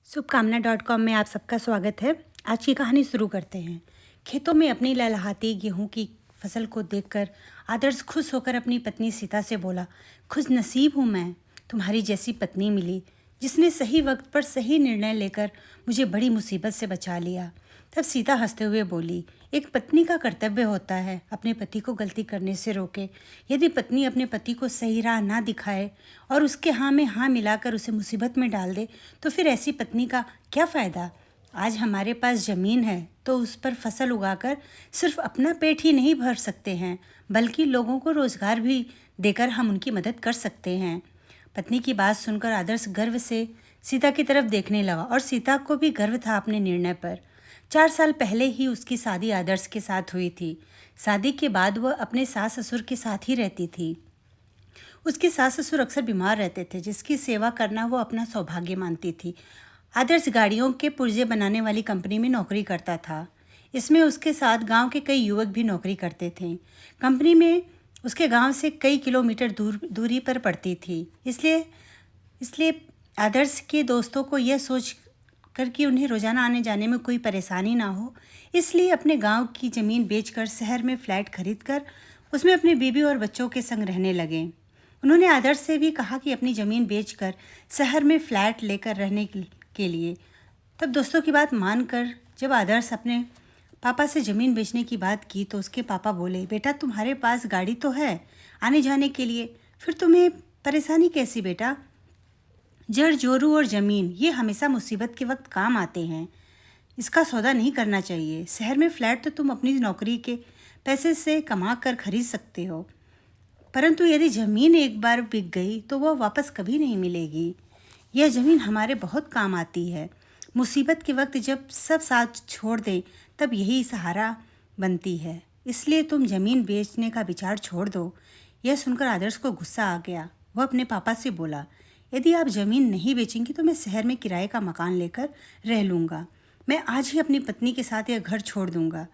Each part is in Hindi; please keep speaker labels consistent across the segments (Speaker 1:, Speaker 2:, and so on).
Speaker 1: शुभकामना.com में आप सबका स्वागत है। आज की कहानी शुरू करते हैं। खेतों में अपनी लहलहाती गेहूं की फसल को देखकर आदर्श खुश होकर अपनी पत्नी सीता से बोला, खुश नसीब हूँ मैं, तुम्हारी जैसी पत्नी मिली जिसने सही वक्त पर सही निर्णय लेकर मुझे बड़ी मुसीबत से बचा लिया। तब सीता हंसते हुए बोली, एक पत्नी का कर्तव्य होता है अपने पति को गलती करने से रोके। यदि पत्नी अपने पति को सही राह ना दिखाए और उसके हाँ में हाँ मिलाकर उसे मुसीबत में डाल दे तो फिर ऐसी पत्नी का क्या फ़ायदा। आज हमारे पास ज़मीन है तो उस पर फसल उगाकर सिर्फ अपना पेट ही नहीं भर सकते हैं बल्कि लोगों को रोज़गार भी देकर हम उनकी मदद कर सकते हैं। पत्नी की बात सुनकर आदर्श गर्व से सीता की तरफ देखने लगा और सीता को भी गर्व था अपने निर्णय पर। 4 साल पहले ही उसकी शादी आदर्श के साथ हुई थी। शादी के बाद वह अपने सास ससुर के साथ ही रहती थी। उसके सास ससुर अक्सर बीमार रहते थे जिसकी सेवा करना वो अपना सौभाग्य मानती थी। आदर्श गाड़ियों के पुर्जे बनाने वाली कंपनी में नौकरी करता था। इसमें उसके साथ गांव के कई युवक भी नौकरी करते थे। कंपनी में उसके गांव से कई किलोमीटर दूरी पर पड़ती थी। इसलिए आदर्श के दोस्तों को यह सोच कर कि उन्हें रोज़ाना आने जाने में कोई परेशानी ना हो, इसलिए अपने गांव की ज़मीन बेचकर शहर में फ्लैट खरीदकर उसमें अपनी बीवी और बच्चों के संग रहने लगे। उन्होंने आदर्श से भी कहा कि अपनी ज़मीन बेचकर शहर में फ्लैट लेकर रहने के लिए। तब दोस्तों की बात मानकर जब आदर्श अपने पापा से ज़मीन बेचने की बात की तो उसके पापा बोले, बेटा तुम्हारे पास गाड़ी तो है आने जाने के लिए, फिर तुम्हें परेशानी कैसी बेटा। जड़ जोरू और ज़मीन ये हमेशा मुसीबत के वक्त काम आते हैं। इसका सौदा नहीं करना चाहिए। शहर में फ्लैट तो तुम अपनी नौकरी के पैसे से कमा कर खरीद सकते हो, परंतु यदि ज़मीन एक बार बिक गई तो वह वापस कभी नहीं मिलेगी। यह ज़मीन हमारे बहुत काम आती है। मुसीबत के वक्त जब सब साथ छोड़ दें तब यही सहारा बनती है। इसलिए तुम ज़मीन बेचने का विचार छोड़ दो। यह सुनकर आदर्श को गुस्सा आ गया। वह अपने पापा से बोला, यदि आप ज़मीन नहीं बेचेंगी तो मैं शहर में किराए का मकान लेकर रह लूँगा। मैं आज ही अपनी पत्नी के साथ यह घर छोड़ दूँगा।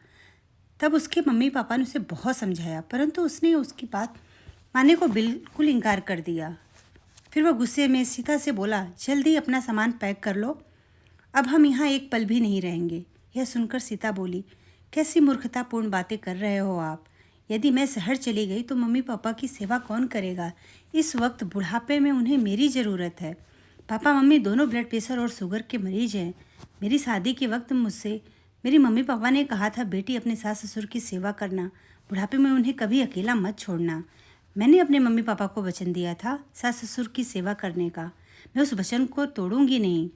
Speaker 1: तब उसके मम्मी पापा ने उसे बहुत समझाया, परंतु उसने उसकी बात मानने को बिल्कुल इनकार कर दिया। फिर वह गुस्से में सीता से बोला, जल्दी अपना सामान पैक कर लो, अब हम यहाँ एक पल भी नहीं रहेंगे। यह सुनकर सीता बोली, कैसी मूर्खतापूर्ण बातें कर रहे हो आप। यदि मैं शहर चली गई तो मम्मी पापा की सेवा कौन करेगा। इस वक्त बुढ़ापे में उन्हें मेरी ज़रूरत है। पापा मम्मी दोनों ब्लड प्रेशर और शुगर के मरीज हैं। मेरी शादी के वक्त मुझसे मेरी मम्मी पापा ने कहा था, बेटी अपने सास ससुर की सेवा करना, बुढ़ापे में उन्हें कभी अकेला मत छोड़ना। मैंने अपने मम्मी पापा को वचन दिया था सास ससुर की सेवा करने का। मैं उस वचन को तोड़ूंगी नहीं।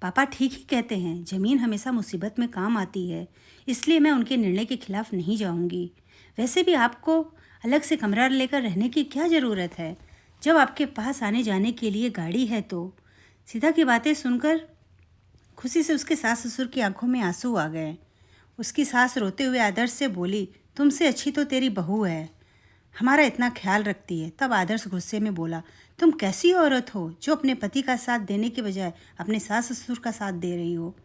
Speaker 1: पापा ठीक ही कहते हैं, ज़मीन हमेशा मुसीबत में काम आती है, इसलिए मैं उनके निर्णय के खिलाफ नहीं जाऊंगी। वैसे भी आपको अलग से कमरा लेकर रहने की क्या ज़रूरत है जब आपके पास आने जाने के लिए गाड़ी है तो। सीता की बातें सुनकर खुशी से उसके सास ससुर की आंखों में आंसू आ गए। उसकी सास रोते हुए आदर्श से बोली, तुमसे अच्छी तो तेरी बहू है, हमारा इतना ख्याल रखती है। तब आदर्श गुस्से में बोला, तुम कैसी औरत हो जो अपने पति का साथ देने के बजाय अपने सास ससुर का साथ दे रही हो।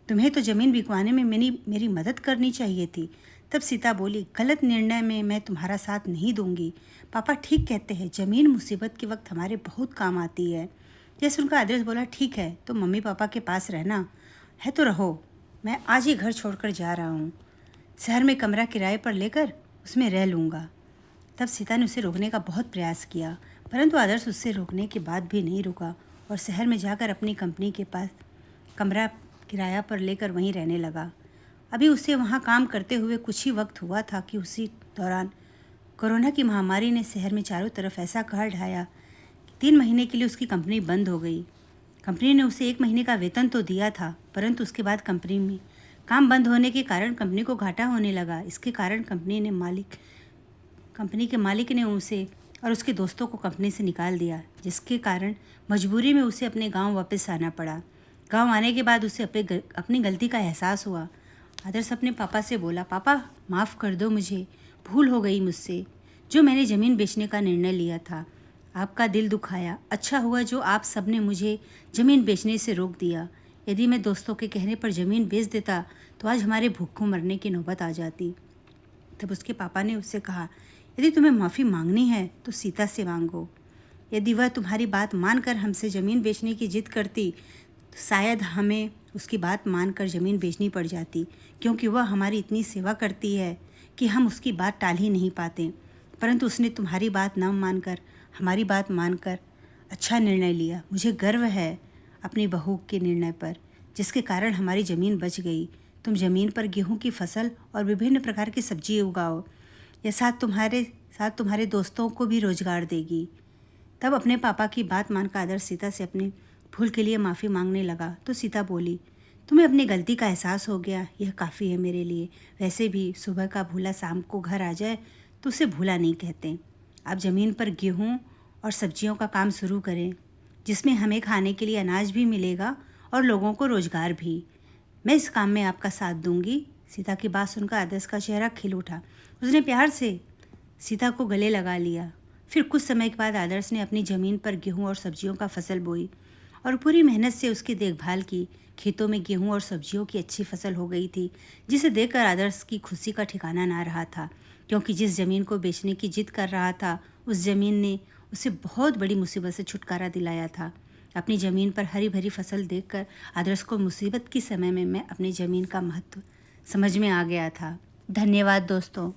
Speaker 1: तुम्हें तो ज़मीन बिकवाने में मेरी मदद करनी चाहिए थी। तब सीता बोली, गलत निर्णय में मैं तुम्हारा साथ नहीं दूंगी। पापा ठीक कहते हैं, ज़मीन मुसीबत के वक्त हमारे बहुत काम आती है। यह सुनकर आदर्श बोला, ठीक है तो मम्मी पापा के पास रहना है तो रहो, मैं आज ही घर छोड़कर जा रहा हूँ। शहर में कमरा किराए पर लेकर उसमें रह लूँगा। तब सीता ने उसे रोकने का बहुत प्रयास किया, परंतु आदर्श उससे रोकने के बाद भी नहीं रुका और शहर में जाकर अपनी कंपनी के पास कमरा किराया पर लेकर वहीं रहने लगा। अभी उसे वहाँ काम करते हुए कुछ ही वक्त हुआ था कि उसी दौरान कोरोना की महामारी ने शहर में चारों तरफ ऐसा कहर ढाया कि 3 महीने के लिए उसकी कंपनी बंद हो गई। कंपनी ने उसे 1 महीने का वेतन तो दिया था, परंतु उसके बाद कंपनी में काम बंद होने के कारण कंपनी को घाटा होने लगा। इसके कारण कंपनी के मालिक ने उसे और उसके दोस्तों को कंपनी से निकाल दिया, जिसके कारण मजबूरी में उसे अपने गांव वापस आना पड़ा। गांव आने के बाद उसे अपनी गलती का एहसास हुआ। आदर्श अपने पापा से बोला, पापा माफ़ कर दो, मुझे भूल हो गई मुझसे जो मैंने ज़मीन बेचने का निर्णय लिया था। आपका दिल दुखाया। अच्छा हुआ जो आप सब ने मुझे ज़मीन बेचने से रोक दिया। यदि मैं दोस्तों के कहने पर ज़मीन बेच देता तो आज हमारे भूखों मरने की नौबत आ जाती। तब उसके पापा ने उससे कहा, यदि तुम्हें माफ़ी मांगनी है तो सीता से मांगो। यदि वह तुम्हारी बात मानकर हमसे ज़मीन बेचने की जिद करती तो शायद हमें उसकी बात मानकर ज़मीन बेचनी पड़ जाती, क्योंकि वह हमारी इतनी सेवा करती है कि हम उसकी बात टाल ही नहीं पाते। परंतु उसने तुम्हारी बात न मानकर, हमारी बात मानकर अच्छा निर्णय लिया। मुझे गर्व है अपनी बहू के निर्णय पर, जिसके कारण हमारी ज़मीन बच गई। तुम ज़मीन पर गेहूं की फसल और विभिन्न प्रकार की सब्जी उगाओ। यह साथ तुम्हारे दोस्तों को भी रोजगार देगी। तब अपने पापा की बात मानकर आदर्श सीता से अपनी भूल के लिए माफ़ी मांगने लगा। तो सीता बोली, तुम्हें अपनी गलती का एहसास हो गया, यह काफ़ी है मेरे लिए। वैसे भी सुबह का भूला शाम को घर आ जाए तो उसे भूला नहीं कहते। आप ज़मीन पर गेहूं और सब्जियों का काम शुरू करें, जिसमें हमें खाने के लिए अनाज भी मिलेगा और लोगों को रोजगार भी। मैं इस काम में आपका साथ दूंगी। सीता की बात सुनकर आदर्श का चेहरा खिल उठा। उसने प्यार से सीता को गले लगा लिया। फिर कुछ समय के बाद आदर्श ने अपनी ज़मीन पर गेहूं और सब्जियों का फसल बोई और पूरी मेहनत से उसकी देखभाल की। खेतों में गेहूं और सब्जियों की अच्छी फसल हो गई थी, जिसे देखकर आदर्श की खुशी का ठिकाना ना रहा था, क्योंकि जिस ज़मीन को बेचने की जिद कर रहा था, उस ज़मीन ने उसे बहुत बड़ी मुसीबत से छुटकारा दिलाया था। अपनी ज़मीन पर हरी भरी फसल देखकर आदर्श को मुसीबत के समय में मैं अपनी ज़मीन का महत्व समझ में आ गया था। धन्यवाद दोस्तों।